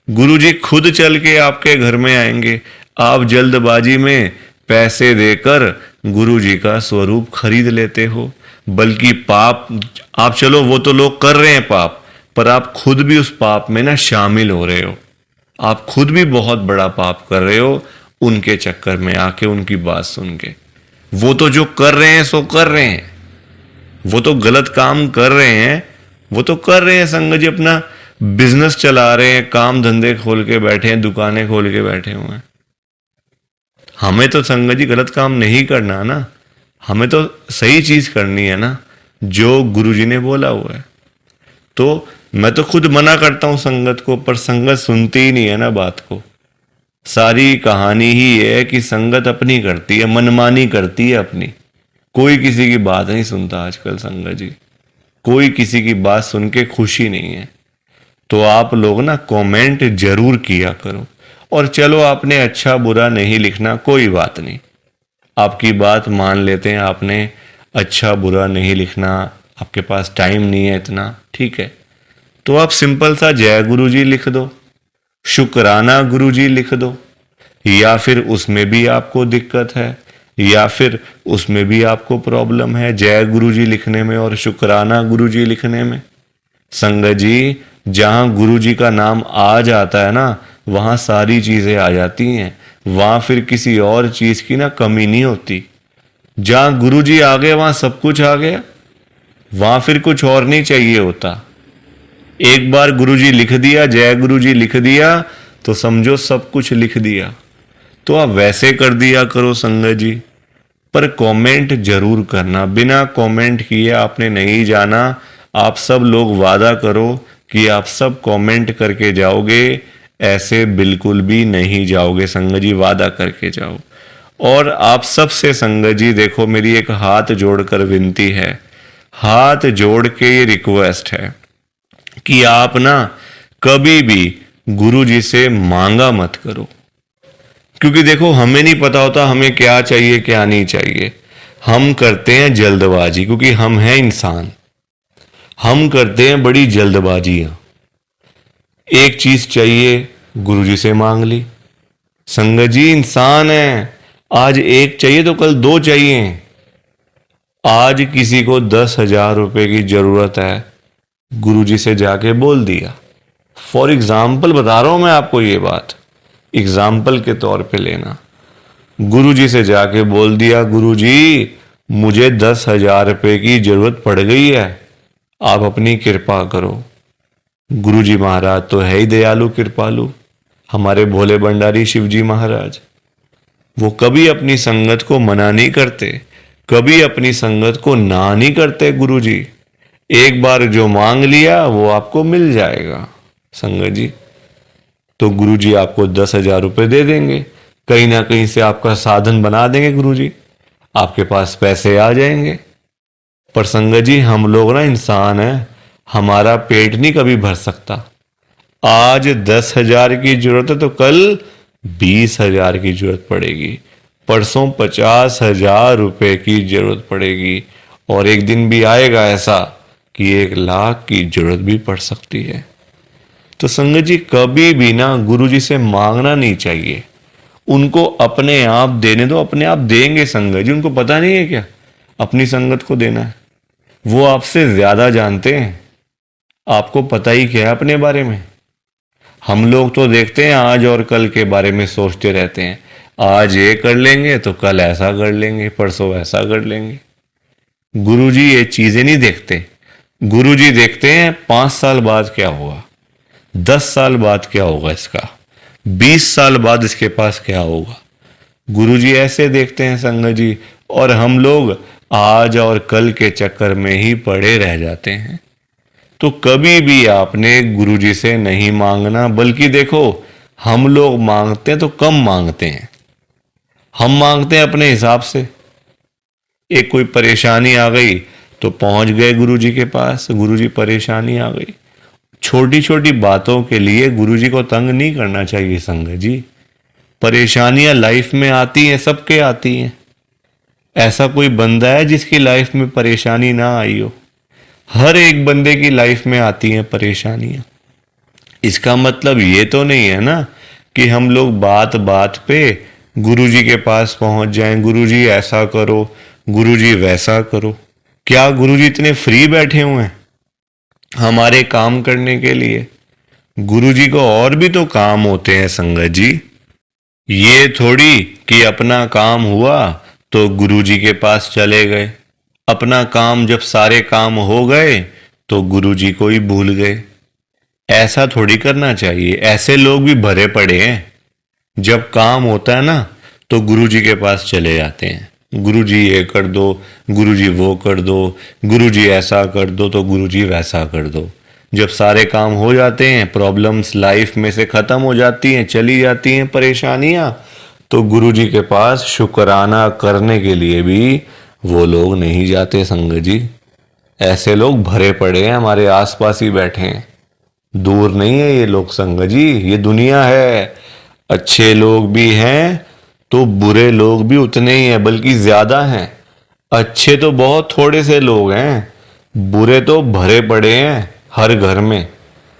[SPEAKER 1] गुरु जी खुद चल के आपके घर में आएंगे। आप जल्दबाजी में पैसे देकर गुरु जी का स्वरूप खरीद लेते हो। बल्कि पाप आप, चलो वो तो लोग कर रहे हैं पाप, पर आप खुद भी उस पाप में ना शामिल हो रहे हो। आप खुद भी बहुत बड़ा पाप कर रहे हो उनके चक्कर में आके, उनकी बात सुन के। वो तो जो कर रहे हैं सो कर रहे हैं, वो तो गलत काम कर रहे हैं, वो तो कर रहे हैं संगत जी, अपना बिजनेस चला रहे हैं, काम धंधे खोल के बैठे हैं, दुकानें खोल के बैठे हुए हैं। हमें तो संगत जी गलत काम नहीं करना ना, हमें तो सही चीज करनी है ना, जो गुरुजी ने बोला हुआ है। तो मैं तो खुद मना करता हूं संगत को, पर संगत सुनती ही नहीं है ना बात को। सारी कहानी ही ये है कि संगत अपनी करती है, मनमानी करती है अपनी। कोई किसी की बात नहीं सुनता आजकल संगत जी, कोई किसी की बात सुन के खुशी नहीं है। तो आप लोग ना कमेंट जरूर किया करो। और चलो, आपने अच्छा बुरा नहीं लिखना, कोई बात नहीं, आपकी बात मान लेते हैं। आपने अच्छा बुरा नहीं लिखना, आपके पास टाइम नहीं है इतना, ठीक है। तो आप सिंपल सा जय गुरु जी लिख दो, शुक्राना गुरु जी लिख दो। या फिर उसमें भी आपको दिक्कत है, या फिर उसमें भी आपको प्रॉब्लम है जय गुरु जी लिखने में और शुक्राना गुरु जी लिखने में। संगत जी, जहां गुरु जी का नाम आ जाता है ना, वहां सारी चीजें आ जाती हैं। वहां फिर किसी और चीज की ना कमी नहीं होती। जहां गुरु जी आ गए वहां सब कुछ आ गया, वहां फिर कुछ और नहीं चाहिए होता। एक बार गुरु जी लिख दिया, जय गुरु जी लिख दिया, तो समझो सब कुछ लिख दिया। तो आप वैसे कर दिया करो संगत जी, पर कमेंट जरूर करना। बिना कमेंट किए आपने नहीं जाना। आप सब लोग वादा करो कि आप सब कमेंट करके जाओगे, ऐसे बिल्कुल भी नहीं जाओगे संगत जी, वादा करके जाओ। और आप सबसे संगत जी देखो, मेरी एक हाथ जोड़कर विनती है, हाथ जोड़ के ये रिक्वेस्ट है कि आप ना कभी भी गुरु जी से मांगा मत करो। क्योंकि देखो, हमें नहीं पता होता हमें क्या चाहिए क्या नहीं चाहिए। हम करते हैं जल्दबाजी, क्योंकि हम हैं इंसान, हम करते हैं बड़ी जल्दबाजियां। एक चीज चाहिए, गुरुजी से मांग ली। संगत जी, इंसान है, आज एक चाहिए तो कल दो चाहिए। आज किसी को 10,000 रुपए की जरूरत है, गुरुजी से जाके बोल दिया। फॉर एग्जाम्पल बता रहा हूं मैं आपको, ये बात एग्जाम्पल के तौर पे लेना। गुरुजी से जाके बोल दिया, गुरुजी मुझे 10,000 रुपए की जरूरत पड़ गई है, आप अपनी कृपा करो। गुरुजी महाराज तो है ही दयालु कृपालु, हमारे भोले भंडारी शिवजी महाराज। वो कभी अपनी संगत को मना नहीं करते, कभी अपनी संगत को ना नहीं करते गुरुजी। एक बार जो मांग लिया वो आपको मिल जाएगा संगत जी। तो गुरुजी आपको 10,000 रुपए दे देंगे, कहीं ना कहीं से आपका साधन बना देंगे गुरुजी, आपके पास पैसे आ जाएंगे। पर संगत जी, हम लोग ना इंसान हैं, हमारा पेट नहीं कभी भर सकता। आज 10,000 की जरूरत है तो कल 20,000 की जरूरत पड़ेगी, परसों 50,000 रुपए की जरूरत पड़ेगी, और एक दिन भी आएगा ऐसा कि 1,00,000 की जरूरत भी पड़ सकती है। तो संगत जी, कभी भी ना गुरुजी से मांगना नहीं चाहिए, उनको अपने आप देने दो, अपने आप देंगे संगत जी। उनको पता नहीं है क्या अपनी संगत को देना है? वो आपसे ज्यादा जानते हैं, आपको पता ही क्या है अपने बारे में। हम लोग तो देखते हैं आज और कल के बारे में सोचते रहते हैं, आज ये कर लेंगे तो कल ऐसा कर लेंगे, परसों ऐसा कर लेंगे। गुरुजी ये चीजें नहीं देखते। गुरुजी देखते हैं 5 साल बाद क्या होगा, 10 साल बाद क्या होगा इसका, 20 साल बाद इसके पास क्या होगा। गुरुजी ऐसे देखते हैं संगत जी, और हम लोग आज और कल के चक्कर में ही पड़े रह जाते हैं। तो कभी भी आपने गुरुजी से नहीं मांगना, बल्कि देखो, हम लोग मांगते हैं तो कम मांगते हैं, हम मांगते हैं अपने हिसाब से। एक कोई परेशानी आ गई तो पहुंच गए गुरुजी के पास, गुरुजी परेशानी आ गई। छोटी छोटी बातों के लिए गुरुजी को तंग नहीं करना चाहिए संगत जी। परेशानियां लाइफ में आती हैं, सबके आती हैं। ऐसा कोई बंदा है जिसकी लाइफ में परेशानी ना आई हो? हर एक बंदे की लाइफ में आती हैं परेशानियां। इसका मतलब ये तो नहीं है ना कि हम लोग बात बात पे गुरुजी के पास पहुंच जाएं, गुरुजी ऐसा करो, गुरुजी वैसा करो। क्या गुरुजी इतने फ्री बैठे हुए हैं हमारे काम करने के लिए? गुरुजी को और भी तो काम होते हैं संगत जी। ये थोड़ी कि अपना काम हुआ तो गुरुजी के पास चले गए, अपना काम जब सारे काम हो गए तो गुरुजी को ही भूल गए। ऐसा थोड़ी करना चाहिए। ऐसे लोग भी भरे पड़े हैं, जब काम होता है ना तो गुरुजी के पास चले जाते हैं। गुरुजी ये कर दो, गुरुजी वो कर दो, गुरुजी ऐसा कर दो तो गुरुजी वैसा कर दो। जब सारे काम हो जाते हैं, प्रॉब्लम्स लाइफ में से ख़त्म हो जाती हैं, चली जाती हैं परेशानियां, तो गुरुजी के पास शुक्राना करने के लिए भी वो लोग नहीं जाते संगत जी। ऐसे लोग भरे पड़े हैं, हमारे आसपास ही बैठे हैं, दूर नहीं है ये लोग संगत जी। ये दुनिया है, अच्छे लोग भी हैं तो बुरे लोग भी उतने ही हैं, बल्कि ज्यादा हैं। अच्छे तो बहुत थोड़े से लोग हैं, बुरे तो भरे पड़े हैं हर घर में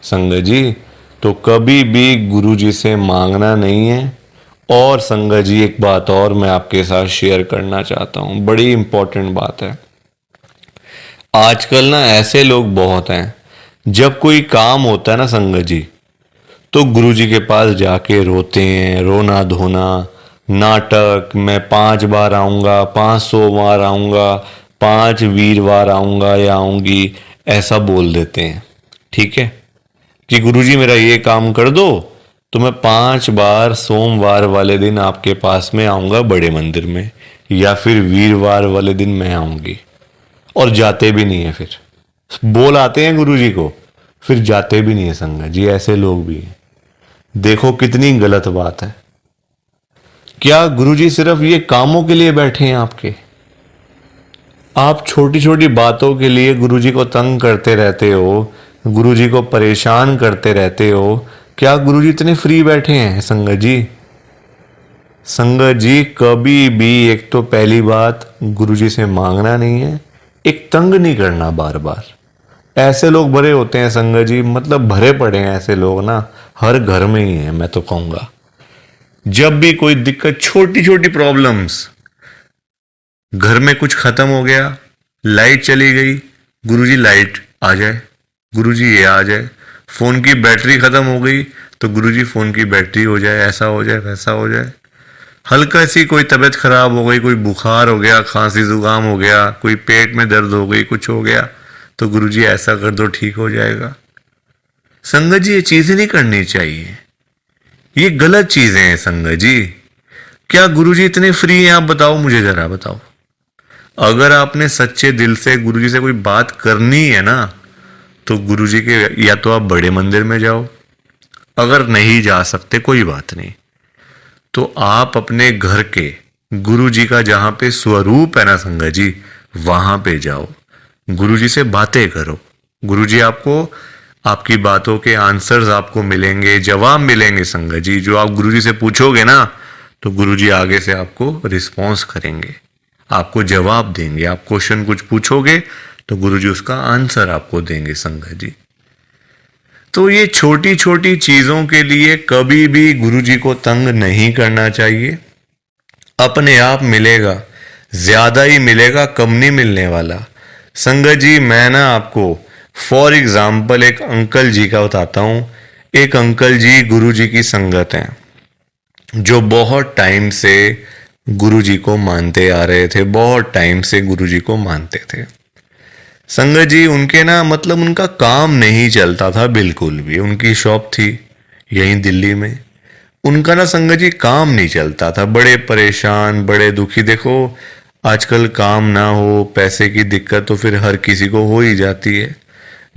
[SPEAKER 1] संगत जी। तो कभी भी गुरु जी से मांगना नहीं है। और संगत जी एक बात और मैं आपके साथ शेयर करना चाहता हूं, बड़ी इंपॉर्टेंट बात है। आजकल ना ऐसे लोग बहुत हैं, जब कोई काम होता है ना संगत जी, तो गुरुजी के पास जाके रोते हैं, रोना धोना, नाटक, मैं 5 बार आऊँगा, 500 बार आऊँगा, 5 वीरवार आऊँगा या आऊँगी, ऐसा बोल देते हैं। ठीक है कि गुरुजी मेरा ये काम कर दो तो मैं 5 बार सोमवार वाले दिन आपके पास में आऊँगा बड़े मंदिर में, या फिर वीरवार वाले दिन मैं आऊँगी। और जाते भी नहीं है, फिर बोल आते हैं गुरुजी को, फिर जाते भी नहीं है संगत जी। ऐसे लोग भी हैं। देखो कितनी गलत बात है। क्या गुरुजी सिर्फ ये कामों के लिए बैठे हैं आपके? आप छोटी छोटी बातों के लिए गुरुजी को तंग करते रहते हो, गुरुजी को परेशान करते रहते हो। क्या गुरुजी इतने फ्री बैठे हैं संगत जी? संगत जी कभी भी, एक तो पहली बात गुरुजी से मांगना नहीं है, एक तंग नहीं करना बार बार। ऐसे लोग भरे होते हैं संगत जी, मतलब भरे पड़े हैं ऐसे लोग ना, हर घर में ही है मैं तो कहूंगा। जब भी कोई दिक्कत, छोटी छोटी प्रॉब्लम्स, घर में कुछ खत्म हो गया, लाइट चली गई, गुरुजी लाइट आ जाए, गुरुजी ये आ जाए। फोन की बैटरी खत्म हो गई तो गुरुजी फोन की बैटरी हो जाए, ऐसा हो जाए, वैसा हो जाए। हल्का सी कोई तबीयत खराब हो गई, कोई बुखार हो गया, खांसी जुकाम हो गया, कोई पेट में दर्द हो गई, कुछ हो गया, तो गुरुजी ऐसा कर दो ठीक हो जाएगा। संगत जी ये चीजें नहीं करनी चाहिए, ये गलत चीजें हैं संगत जी। क्या गुरुजी इतने फ्री हैं? आप बताओ, मुझे जरा बताओ। अगर आपने सच्चे दिल से गुरुजी से कोई बात करनी है ना, तो गुरुजी के या तो आप बड़े मंदिर में जाओ, अगर नहीं जा सकते कोई बात नहीं, तो आप अपने घर के गुरुजी का जहां पे स्वरूप है ना संगत जी, वहां पे जाओ, गुरुजी से बातें करो। गुरुजी आपको, आपकी बातों के आंसर्स आपको मिलेंगे, जवाब मिलेंगे संगत जी। जो आप गुरुजी से पूछोगे ना, तो गुरुजी आगे से आपको रिस्पॉन्स करेंगे, आपको जवाब देंगे। आप क्वेश्चन कुछ पूछोगे तो गुरुजी उसका आंसर आपको देंगे संगत जी। तो ये छोटी छोटी चीजों के लिए कभी भी गुरुजी को तंग नहीं करना चाहिए। अपने आप मिलेगा, ज्यादा ही मिलेगा, कम नहीं मिलने वाला संगत जी। मैं ना आपको फॉर एग्जाम्पल एक अंकल जी का बताता हूँ। एक अंकल जी गुरुजी की संगत हैं, जो बहुत टाइम से गुरुजी को मानते आ रहे थे, बहुत टाइम से गुरुजी को मानते थे संगत जी। उनके ना, मतलब उनका काम नहीं चलता था बिल्कुल भी। उनकी शॉप थी यहीं दिल्ली में, उनका ना संगत जी काम नहीं चलता था, बड़े परेशान, बड़े दुखी। देखो आजकल काम ना हो, पैसे की दिक्कत तो फिर हर किसी को हो ही जाती है।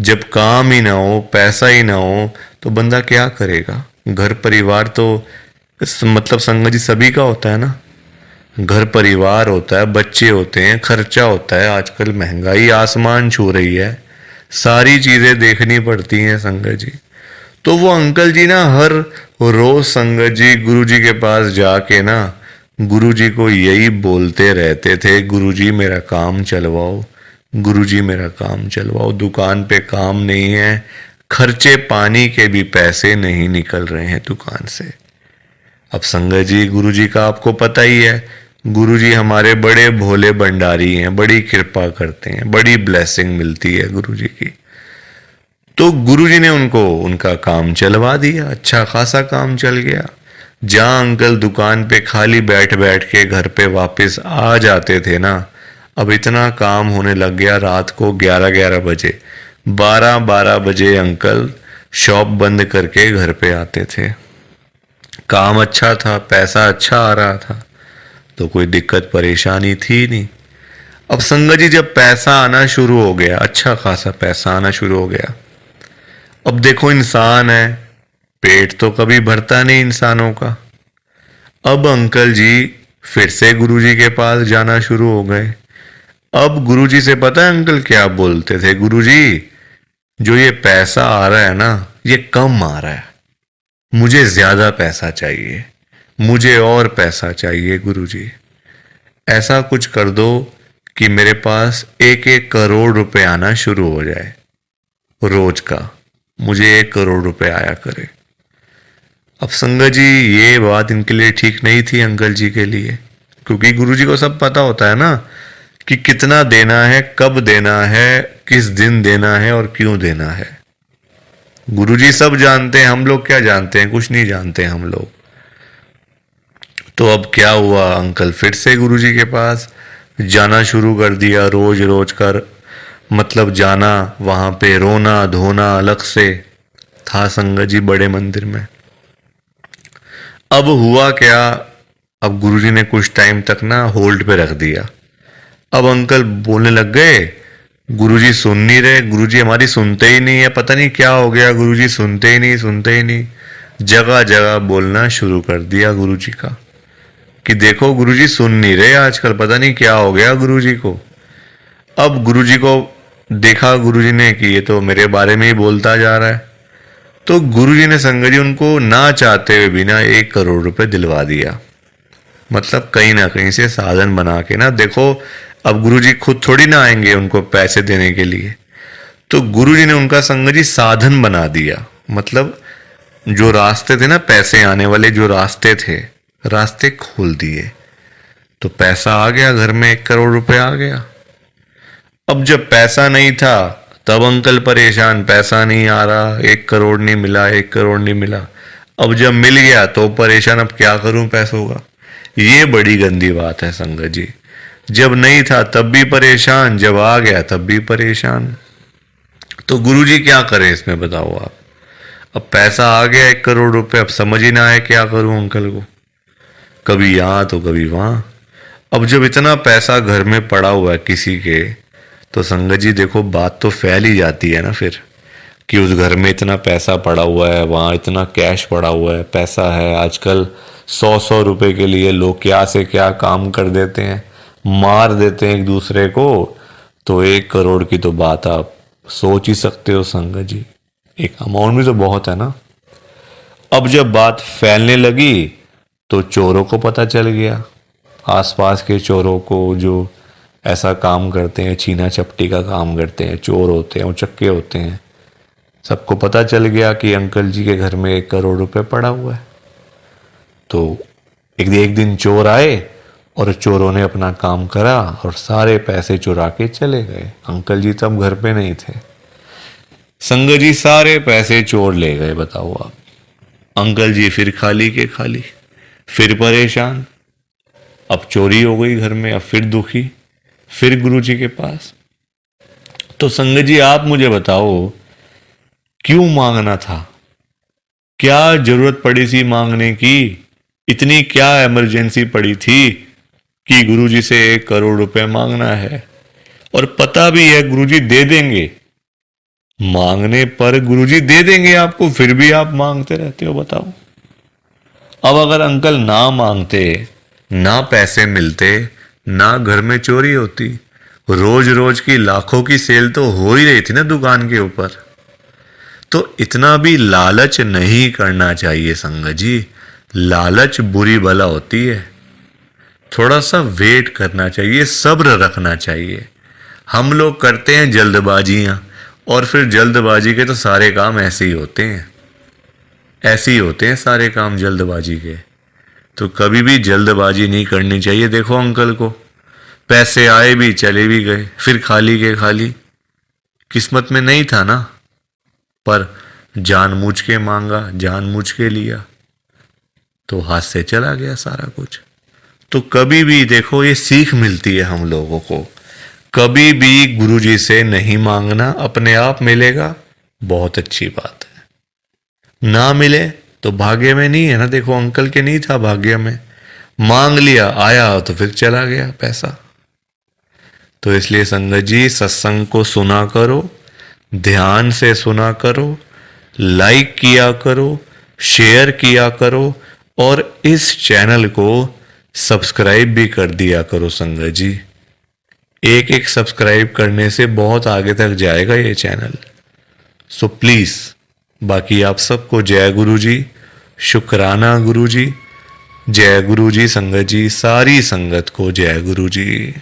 [SPEAKER 1] जब काम ही ना हो, पैसा ही ना हो, तो बंदा क्या करेगा? घर परिवार तो मतलब संगत जी सभी का होता है ना, घर परिवार होता है, बच्चे होते हैं, खर्चा होता है। आजकल महंगाई आसमान छू रही है, सारी चीजें देखनी पड़ती हैं संगत जी। तो वो अंकल जी ना हर रोज संगत जी गुरुजी के पास जाके ना गुरुजी को यही बोलते रहते थे, गुरुजी मेरा काम चलवाओ, गुरुजी मेरा काम चलवाओ। दुकान पे काम नहीं है, खर्चे पानी के भी पैसे नहीं निकल रहे हैं दुकान से। अब संगत जी गुरुजी का आपको पता ही है, गुरुजी हमारे बड़े भोले भंडारी हैं, बड़ी कृपा करते हैं, बड़ी ब्लेसिंग मिलती है गुरुजी की। तो गुरुजी ने उनको उनका काम चलवा दिया, अच्छा खासा काम चल गया। जहां अंकल दुकान पे खाली बैठ बैठ के घर पे वापस आ जाते थे ना, अब इतना काम होने लग गया, रात को 11-11 बजे, 12-12 बजे अंकल शॉप बंद करके घर पे आते थे। काम अच्छा था, पैसा अच्छा आ रहा था, तो कोई दिक्कत परेशानी थी नहीं। अब संगत जी जब पैसा आना शुरू हो गया, अच्छा खासा पैसा आना शुरू हो गया, अब देखो इंसान है, पेट तो कभी भरता नहीं इंसानों का। अब अंकल जी फिर से गुरुजी के पास जाना शुरू हो गए। अब गुरुजी से पता है अंकल क्या बोलते थे? गुरुजी, जो ये पैसा आ रहा है ना, ये कम आ रहा है, मुझे ज्यादा पैसा चाहिए, मुझे और पैसा चाहिए गुरुजी। ऐसा कुछ कर दो कि मेरे पास 1-1 करोड़ रुपए आना शुरू हो जाए रोज का, मुझे 1 करोड़ रुपए आया करे। अब संगत जी ये बात इनके लिए ठीक नहीं थी अंकल जी के लिए, क्योंकि गुरुजी को सब पता होता है ना कि कितना देना है, कब देना है, किस दिन देना है और क्यों देना है। गुरुजी सब जानते हैं, हम लोग क्या जानते हैं? कुछ नहीं जानते हम लोग। तो अब क्या हुआ, अंकल फिर से गुरुजी के पास जाना शुरू कर दिया, रोज रोज कर, मतलब जाना, वहां पे रोना धोना अलग से था संगत जी बड़े मंदिर में। अब हुआ क्या, अब गुरुजी ने कुछ टाइम तक ना होल्ड पे रख दिया। अब अंकल बोलने लग गए, गुरुजी सुन नहीं रहे, गुरुजी हमारी सुनते ही नहीं है, पता नहीं क्या हो गया, गुरुजी सुनते ही नहीं, सुनते ही नहीं। जगह जगह बोलना शुरू कर दिया गुरुजी का कि देखो गुरुजी सुन नहीं रहे आजकल, पता नहीं क्या हो गया गुरुजी को। अब गुरुजी को देखा गुरुजी ने कि ये तो मेरे बारे में ही बोलता जा रहा है, तो गुरुजी ने संगत जी उनको ना चाहते हुए भी ना 1 करोड़ रुपए दिलवा दिया। मतलब कहीं ना कहीं से साधन बना के ना, देखो अब गुरुजी खुद थोड़ी ना आएंगे उनको पैसे देने के लिए, तो गुरुजी ने उनका संगत जी साधन बना दिया। मतलब जो रास्ते थे ना पैसे आने वाले, जो रास्ते थे, रास्ते खोल दिए, तो पैसा आ गया घर में, 1 करोड़ रुपए आ गया। अब जब पैसा नहीं था तब अंकल परेशान, पैसा नहीं आ रहा, 1 करोड़ नहीं मिला, 1 करोड़ नहीं मिला। अब जब मिल गया तो परेशान, अब क्या करूं पैसों का। ये बड़ी गंदी बात है संगत जी, जब नहीं था तब भी परेशान, जब आ गया तब भी परेशान। तो गुरुजी क्या करें इसमें बताओ आप। अब पैसा आ गया 1 करोड़ रुपए, अब समझ ही ना आए क्या करूं अंकल को, कभी यहां तो कभी वहां। अब जब इतना पैसा घर में पड़ा हुआ है किसी के, तो संगत जी देखो बात तो फैल ही जाती है ना फिर, कि उस घर में इतना पैसा पड़ा हुआ है, वहाँ इतना कैश पड़ा हुआ है, पैसा है। आजकल 100-100 रुपए के लिए लोग क्या से क्या काम कर देते हैं, मार देते हैं एक दूसरे को। तो 1 करोड़ की तो बात आप सोच ही सकते हो संगत जी, एक अमाउंट भी तो बहुत है ना। अब जब बात फैलने लगी तो चोरों को पता चल गया, आसपास के चोरों को, जो ऐसा काम करते हैं, छीना चपटी का काम करते हैं, चोर होते हैं, उचक्के होते हैं, सबको पता चल गया कि अंकल जी के घर में 1 करोड़ रुपए पड़ा हुआ है। तो एक दिन चोर आए और चोरों ने अपना काम करा और सारे पैसे चुरा के चले गए। अंकल जी तब घर पे नहीं थे, संगत जी सारे पैसे चोर ले गए। बताओ आप, अंकल जी फिर खाली के खाली, फिर परेशान। अब चोरी हो गई घर में, अब फिर दुखी, फिर गुरुजी के पास। तो संगत जी आप मुझे बताओ, क्यों मांगना था, क्या जरूरत पड़ी थी मांगने की, इतनी क्या इमरजेंसी पड़ी थी कि गुरुजी से 1 करोड़ रुपए मांगना है, और पता भी है गुरुजी दे देंगे, मांगने पर गुरुजी दे देंगे आपको, फिर भी आप मांगते रहते हो। बताओ, अब अगर अंकल ना मांगते, ना पैसे मिलते, ना घर में चोरी होती, रोज रोज की लाखों की सेल तो हो ही रही थी ना दुकान के ऊपर। तो इतना भी लालच नहीं करना चाहिए संगत जी, लालच बुरी बला होती है। थोड़ा सा वेट करना चाहिए, सब्र रखना चाहिए। हम लोग करते हैं जल्दबाजियां, और फिर जल्दबाजी के तो सारे काम ऐसे ही होते हैं, ऐसे ही होते हैं सारे काम जल्दबाजी के। तो कभी भी जल्दबाजी नहीं करनी चाहिए। देखो अंकल को पैसे आए भी चले भी गए, फिर खाली के खाली, किस्मत में नहीं था ना, पर जानबूझ के मांगा, जानबूझ के लिया, तो हाथ से चला गया सारा कुछ। तो कभी भी देखो ये सीख मिलती है हम लोगों को, कभी भी गुरुजी से नहीं मांगना, अपने आप मिलेगा, बहुत अच्छी बात है। ना मिले तो भाग्य में नहीं है ना, देखो अंकल के नहीं था भाग्य में, मांग लिया, आया तो फिर चला गया पैसा। तो इसलिए संगत जी सत्संग को सुना करो, ध्यान से सुना करो, लाइक किया करो, शेयर किया करो और इस चैनल को सब्सक्राइब भी कर दिया करो संगत जी। एक एक सब्सक्राइब करने से बहुत आगे तक जाएगा ये चैनल। सो प्लीज, बाकी आप सबको जय गुरु जी, शुक्राना गुरु जी, जय गुरु जी संगत जी, सारी संगत को जय गुरु जी।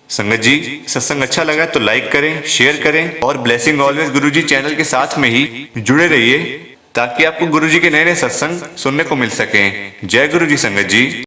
[SPEAKER 2] संगत जी सत्संग अच्छा लगा तो लाइक करें, शेयर करें और ब्लेसिंग ऑलवेज गुरुजी चैनल के साथ में ही जुड़े रहिए ताकि आपको गुरुजी के नए नए सत्संग सुनने को मिल सकें। जय गुरु जी संगत जी।